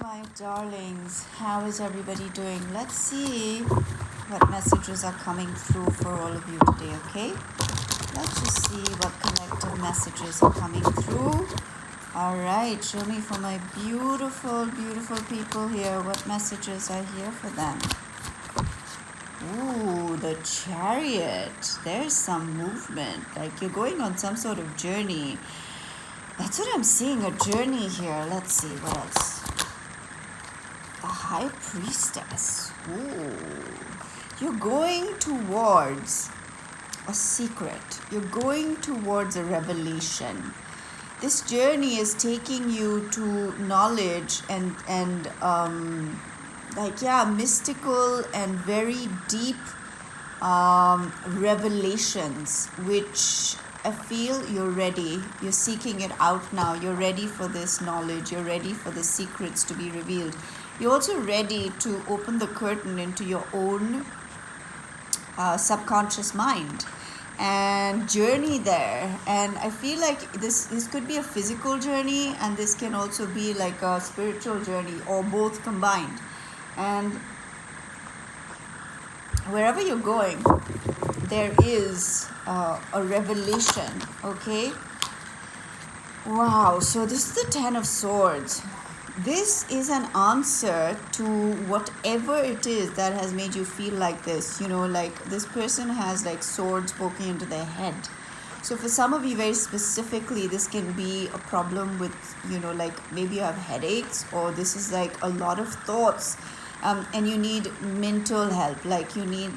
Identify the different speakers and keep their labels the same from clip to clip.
Speaker 1: My darlings, how is everybody doing? Let's see what messages are coming through for all of you today, okay? Let's just see what collective messages are coming through. All right, show me for my beautiful, beautiful people here what messages are here for them. Ooh, the Chariot. There's some movement, like you're going on some sort of journey. That's what I'm seeing, a journey here. Let's see, what else? The High Priestess. Ooh. You're going towards a secret. You're going towards a revelation. This journey is taking you to knowledge and mystical and very deep revelations, which I feel you're ready. You're seeking it out now. You're ready for this knowledge. You're ready for the secrets to be revealed. You're also ready to open the curtain into your own subconscious mind and journey there. And I feel like this could be a physical journey, and this can also be like a spiritual journey, or both combined. And wherever you're going, there is a revelation, okay? Wow, so this is the Ten of Swords. This is an answer to whatever it is that has made you feel like this. You know, like this person has like swords poking into their head. So for some of you very specifically, this can be a problem with, you know, like maybe you have headaches, or this is like a lot of thoughts, and you need mental help. Like you need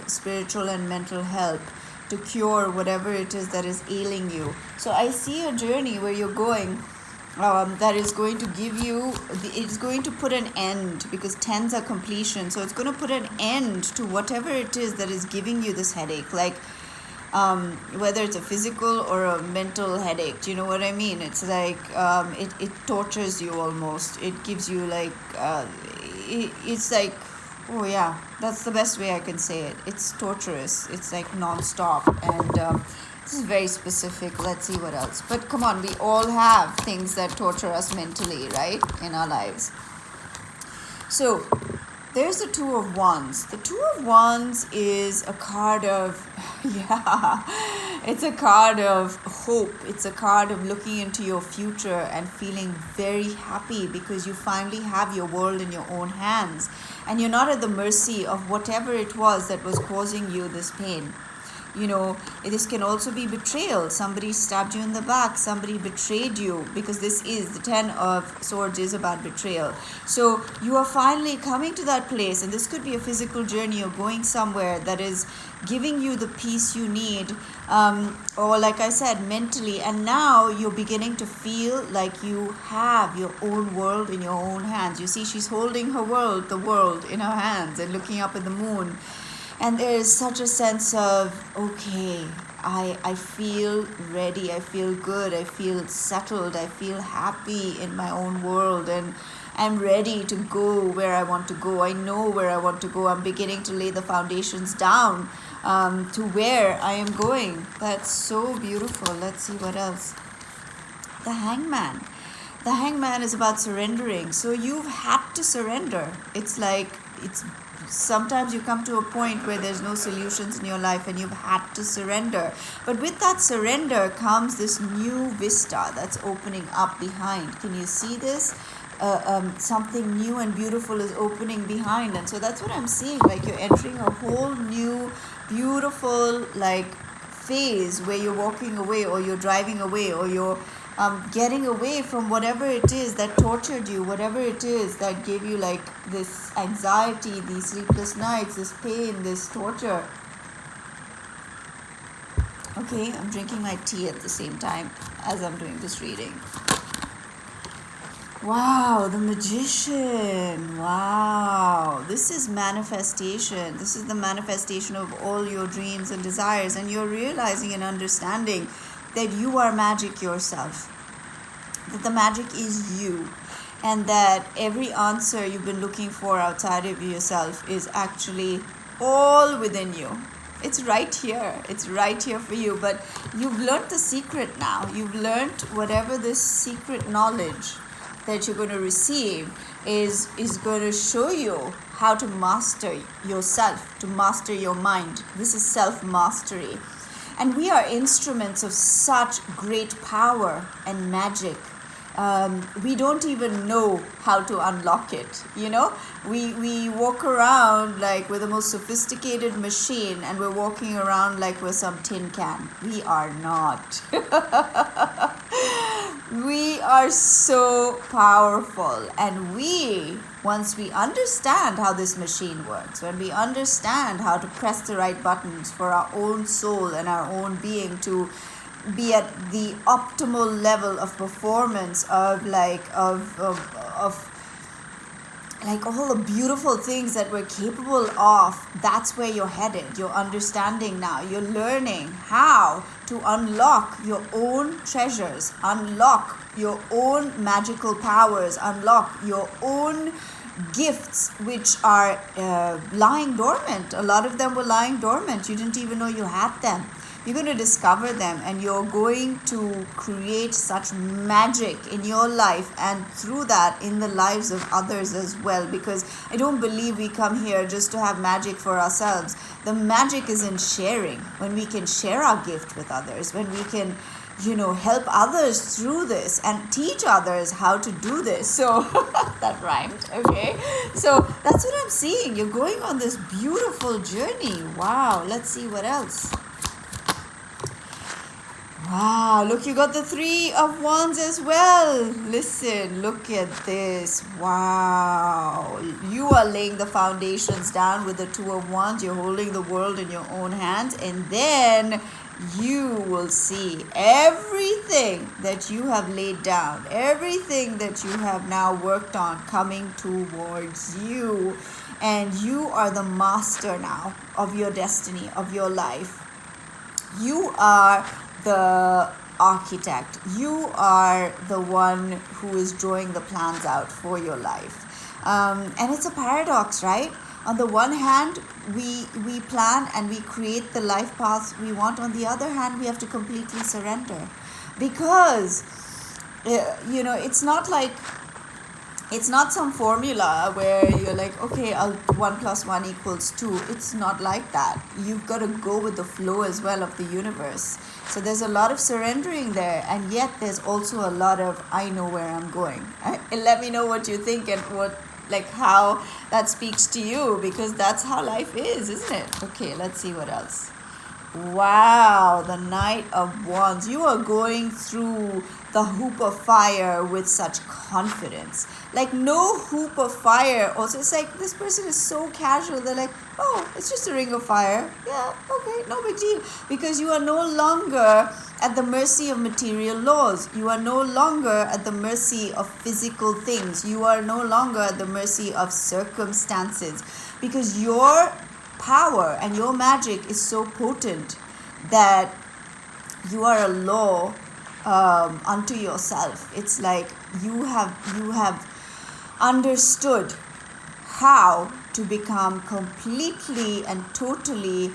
Speaker 1: spiritual and mental help to cure whatever it is that is ailing you. So I see a journey where you're going that is going to give you, it's going to put an end, because tens are completion. So it's going to put an end to whatever it is that is giving you this headache, like whether it's a physical or a mental headache. Do you know what I mean? It's like it tortures you almost. It gives you like it's like, oh yeah, that's the best way I can say it. It's torturous. It's like non-stop. And this is very specific. Let's see what else. But come on, we all have things that torture us mentally, right, in our lives. So there's the Two of Wands. The Two of Wands is a card of, it's a card of hope. It's a card of looking into your future and feeling very happy because you finally have your world in your own hands. And you're not at the mercy of whatever it was that was causing you this pain. You know, this can also be betrayal. Somebody stabbed you in the back. Somebody betrayed you, because this is, the Ten of Swords is about betrayal. So you are finally coming to that place, and this could be a physical journey. You're going somewhere that is giving you the peace you need, or like I said, mentally. And now you're beginning to feel like you have your own world in your own hands. You see, she's holding her world, the world, in her hands and looking up at the moon. And there is such a sense of, okay, I feel ready, I feel good, I feel settled, I feel happy in my own world, and I'm ready to go where I want to go. I know where I want to go. I'm beginning to lay the foundations down to where I am going. That's so beautiful. Let's see what else. The Hangman. The Hangman is about surrendering. So you've had to surrender. It's like, sometimes you come to a point where there's no solutions in your life and you've had to surrender. But with that surrender comes this new vista that's opening up behind. Can you see this? Something new and beautiful is opening behind. And so that's what I'm seeing. Like you're entering a whole new, beautiful, like, phase where you're walking away, or you're driving away, or you're getting away from whatever it is that tortured you, whatever it is that gave you like this anxiety, these sleepless nights, this pain, this torture. Okay, I'm drinking my tea at the same time as I'm doing this reading. Wow, the Magician. Wow, this is manifestation. This is the manifestation of all your dreams and desires, and you're realizing and understanding that you are magic yourself, that the magic is you, and that every answer you've been looking for outside of yourself is actually all within you. It's right here. It's right here for you. But you've learned the secret now. You've learned whatever this secret knowledge that you're going to receive is going to show you how to master yourself, to master your mind. This is self-mastery. And we are instruments of such great power and magic. We don't even know how to unlock it. We walk around like we're the most sophisticated machine, and we're walking around like we're some tin can. We are not. We are so powerful, and once we understand how this machine works, when we understand how to press the right buttons for our own soul and our own being to be at the optimal level of performance of all the beautiful things that we're capable of, that's where you're headed. You're understanding now. You're learning how to unlock your own treasures, unlock your own magical powers, unlock your own gifts which are lying dormant. A lot of them were lying dormant. You didn't even know you had them. You're going to discover them, and you're going to create such magic in your life, and through that in the lives of others as well, because I don't believe we come here just to have magic for ourselves. The magic is in sharing, when we can share our gift with others, when we can help others through this and teach others how to do this. So that rhymed. Okay, so that's what I'm seeing. You're going on this beautiful journey. Wow, let's see what else. Wow, look, you got the 3 of Wands as well. Listen, look at this. Wow. You are laying the foundations down with the 2 of Wands. You're holding the world in your own hands. And then you will see everything that you have laid down, everything that you have now worked on coming towards you. And you are the master now of your destiny, of your life. You are the architect. You are the one who is drawing the plans out for your life. And it's a paradox, right? On the one hand, we plan and we create the life paths we want. On the other hand, we have to completely surrender, because it's not some formula where you're like, okay, 1 + 1 = 2. It's not like that. You've got to go with the flow as well of the universe. So there's a lot of surrendering there, and yet there's also a lot of, I know where I'm going. And let me know what you think and how that speaks to you, because that's how life is, isn't it? Okay, let's see what else. Wow, the Knight of Wands. You are going through the hoop of fire with such confidence. Like no hoop of fire. Also, it's like this person is so casual. They're like, oh, it's just a ring of fire. Yeah, okay, no big deal. Because you are no longer at the mercy of material laws. You are no longer at the mercy of physical things. You are no longer at the mercy of circumstances. Because your power and your magic is so potent that you are a law unto yourself. It's like you have understood how to become completely and totally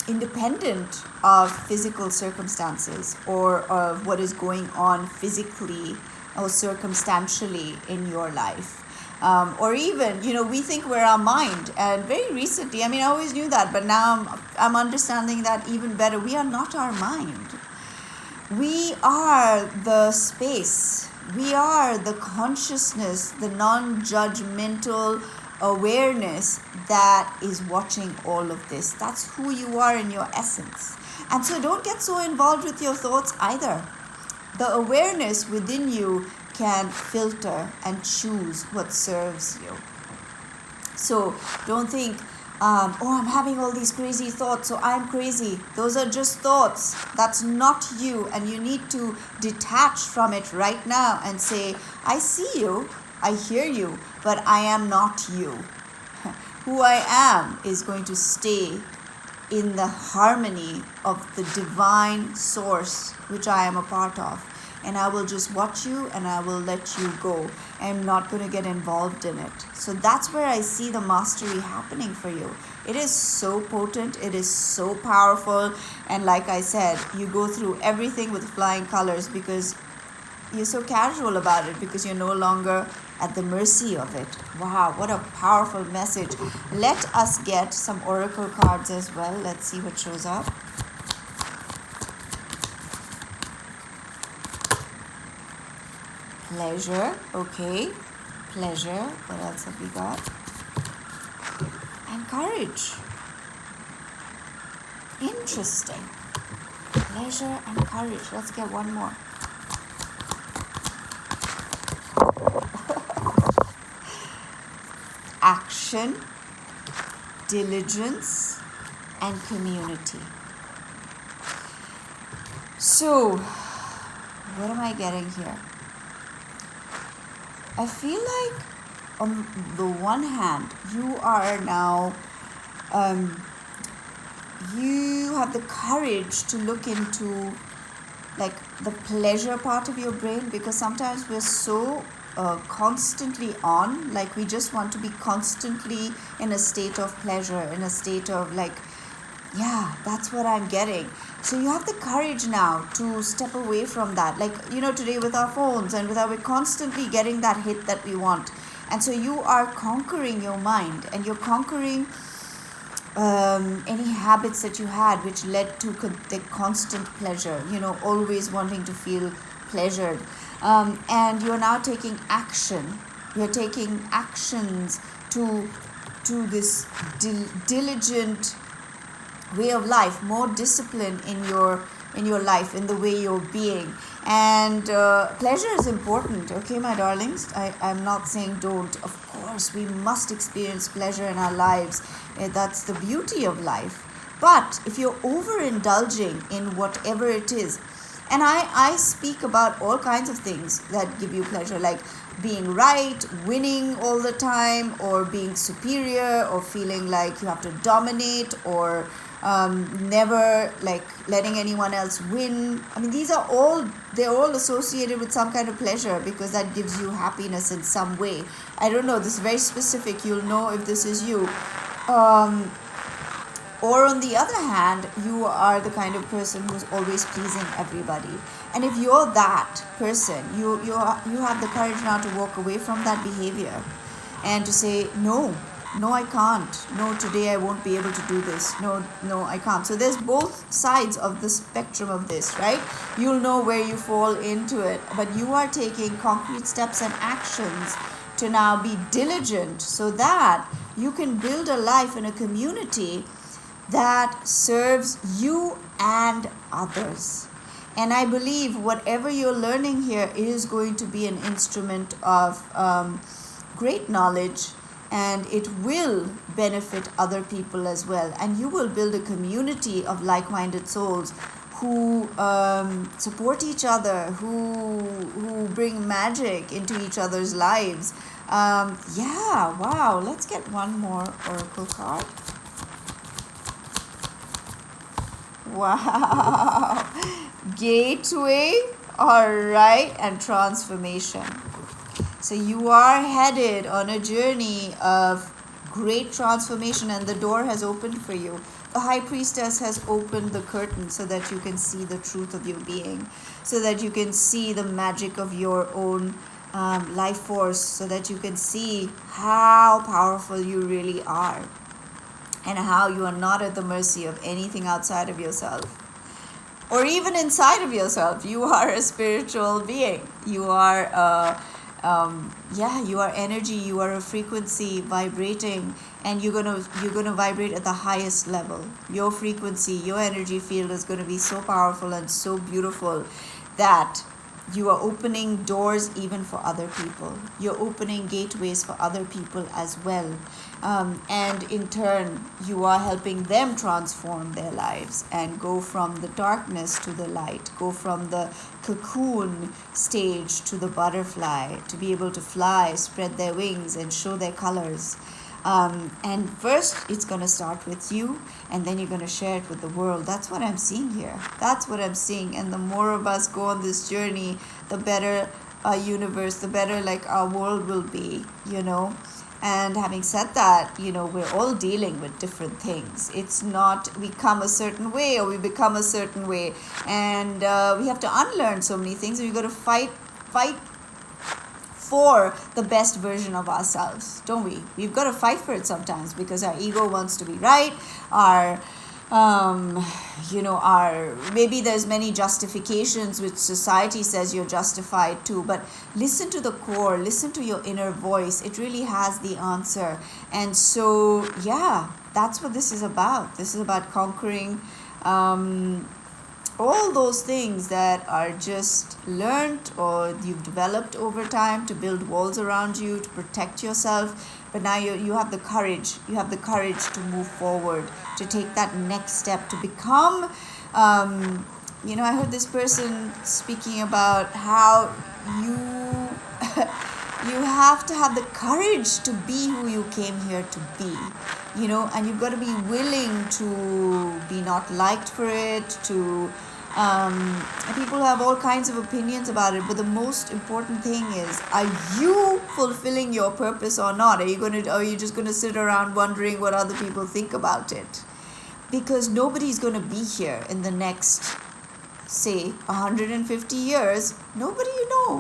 Speaker 1: independent of physical circumstances or of what is going on physically or circumstantially in your life. Or even, we think we're our mind. And very recently, I always knew that, but now I'm understanding that even better. We are not our mind. We are the space. We are the consciousness, the non-judgmental awareness that is watching all of this. That's who you are in your essence. And so don't get so involved with your thoughts either. The awareness within you can filter and choose what serves you. So don't think, I'm having all these crazy thoughts, so I'm crazy. Those are just thoughts. That's not you. And you need to detach from it right now and say, I see you, I hear you, but I am not you. Who I am is going to stay in the harmony of the divine source, which I am a part of. And I will just watch you and I will let you go. I'm not going to get involved in it. So that's where I see the mastery happening for you. It is so potent. It is so powerful. And like I said, you go through everything with flying colors because you're so casual about it because you're no longer at the mercy of it. Wow, what a powerful message. Let us get some oracle cards as well. Let's see what shows up. Pleasure, okay. Pleasure. What else have we got? And courage. Interesting. Pleasure and courage. Let's get one more. Action, diligence, and community. So, what am I getting here? I feel like on the one hand, you are now, you have the courage to look into like the pleasure part of your brain, because sometimes we're so constantly on, like we just want to be constantly in a state of pleasure, in a state of like, yeah, that's what I'm getting. So you have the courage now to step away from that. Like, you know, today with our phones and we're constantly getting that hit that we want. And so you are conquering your mind, and you're conquering any habits that you had which led to the constant pleasure, you know, always wanting to feel pleasured. And you're now taking action. You're taking actions to this diligent way of life, more discipline in your life, in the way you're being. And pleasure is important, okay, my darlings. I'm not saying don't. Of course, we must experience pleasure in our lives. That's the beauty of life. But if you're overindulging in whatever it is, and I speak about all kinds of things that give you pleasure, like being right, winning all the time, or being superior, or feeling like you have to dominate, or never like letting anyone else win. I mean, they're all associated with some kind of pleasure, because that gives you happiness in some way. I don't know, this is very specific. You'll know if this is you. Or on the other hand, you are the kind of person who's always pleasing everybody. And if you're that person, you have the courage now to walk away from that behavior and to say, no, I can't. No, today I won't be able to do this. No, I can't. So there's both sides of the spectrum of this, right? You'll know where you fall into it, but you are taking concrete steps and actions to now be diligent so that you can build a life in a community that serves you and others. And I believe whatever you're learning here is going to be an instrument of great knowledge, and it will benefit other people as well. And you will build a community of like-minded souls who support each other, who bring magic into each other's lives. Yeah, wow. Let's get one more oracle card. Wow. Gateway, all right, and transformation. So you are headed on a journey of great transformation, and the door has opened for you. The High Priestess has opened the curtain so that you can see the truth of your being, so that you can see the magic of your own life force, so that you can see how powerful you really are, and how you are not at the mercy of anything outside of yourself or even inside of yourself. You are a spiritual being. You are you are energy. You are a frequency vibrating, and you're gonna vibrate at the highest level. Your frequency, your energy field is going to be so powerful and so beautiful that you are opening doors even for other people. You're opening gateways for other people as well. And in turn, you are helping them transform their lives and go from the darkness to the light, go from the cocoon stage to the butterfly, to be able to fly, spread their wings, and show their colors. And first, it's going to start with you, and then you're going to share it with the world. That's what I'm seeing here. That's what I'm seeing. And the more of us go on this journey, the better our universe, the better like our world will be, you know. And having said that, you know, we're all dealing with different things. It's not we come a certain way or we become a certain way. And we have to unlearn so many things. We've got to fight fight for the best version of ourselves, don't we? We've got to fight for it sometimes because our ego wants to be right. Our our maybe there's many justifications which society says you're justified to, but listen to the core, listen to your inner voice. It really has the answer. And so yeah, that's what this is about. This is about conquering all those things that are just learned or you've developed over time to build walls around you to protect yourself. But now you have the courage. You have the courage to move forward, to take that next step, to become. I heard this person speaking about how you you have to have the courage to be who you came here to be. And you've got to be willing to be not liked for it. People have all kinds of opinions about it, but the most important thing is, are you fulfilling your purpose or not? Are you just going to sit around wondering what other people think about it? Because nobody's going to be here in the next, say, 150 years. Nobody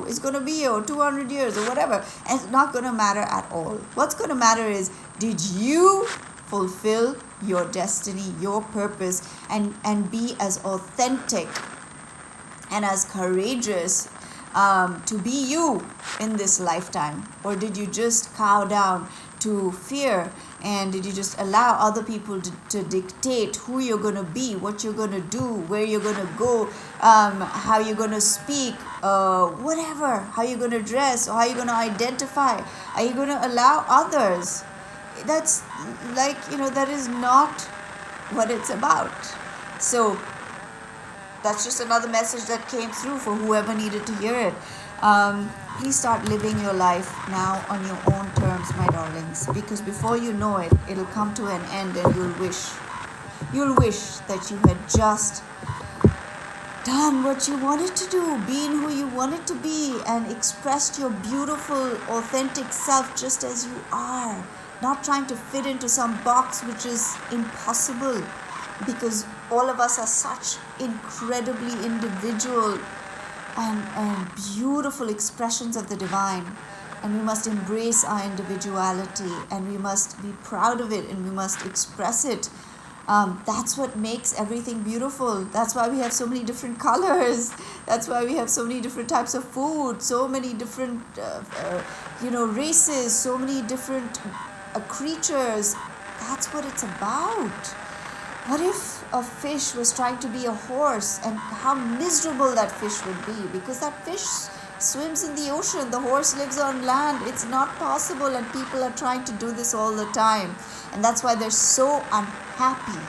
Speaker 1: is going to be here, or 200 years, or whatever. And it's not going to matter at all. What's going to matter is, did you fulfill your destiny, your purpose, and be as authentic and as courageous to be you in this lifetime? Or did you just cow down to fear, and did you just allow other people to dictate who you're going to be, what you're going to do, where you're going to go, how you're going to speak, whatever, how you're going to dress, or how you're going to identify? Are you going to allow others? That's that is not what it's about. So that's just another message that came through for whoever needed to hear it. Please start living your life now on your own terms, my darlings, because before you know it, it'll come to an end, and you'll wish that you had just done what you wanted to do, been who you wanted to be, and expressed your beautiful, authentic self just as you are. Not trying to fit into some box which is impossible, because all of us are such incredibly individual and beautiful expressions of the divine, and we must embrace our individuality, and we must be proud of it, and we must express it. That's what makes everything beautiful. That's why we have so many different colors. That's why we have so many different types of food, so many different races, so many different creatures. That's what it's about. What if a fish was trying to be a horse, and how miserable that fish would be, because that fish swims in the ocean, the horse lives on land. It's not possible, and people are trying to do this all the time, and that's why they're so unhappy,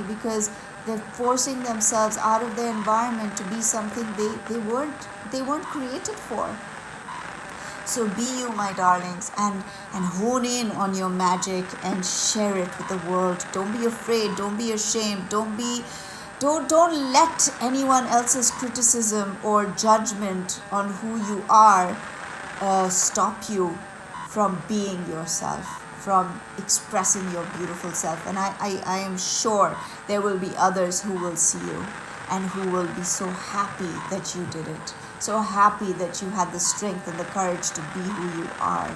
Speaker 1: because they're forcing themselves out of their environment to be something they weren't created for. So be you, my darlings, and hone in on your magic and share it with the world. Don't be afraid. Don't be ashamed. Don't let anyone else's criticism or judgment on who you are stop you from being yourself, from expressing your beautiful self. And I am sure there will be others who will see you and who will be so happy that you did it. So happy that you had the strength and the courage to be who you are.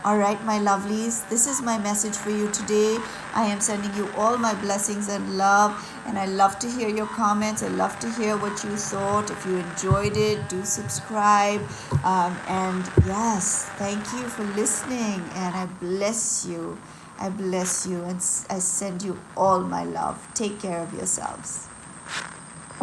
Speaker 1: All right, my lovelies, this is my message for you today. I am sending you all my blessings and love, and I love to hear your comments. I love to hear what you thought. If you enjoyed it, do subscribe. And yes, thank you for listening, and I bless you. I bless you, and I send you all my love. Take care of yourselves.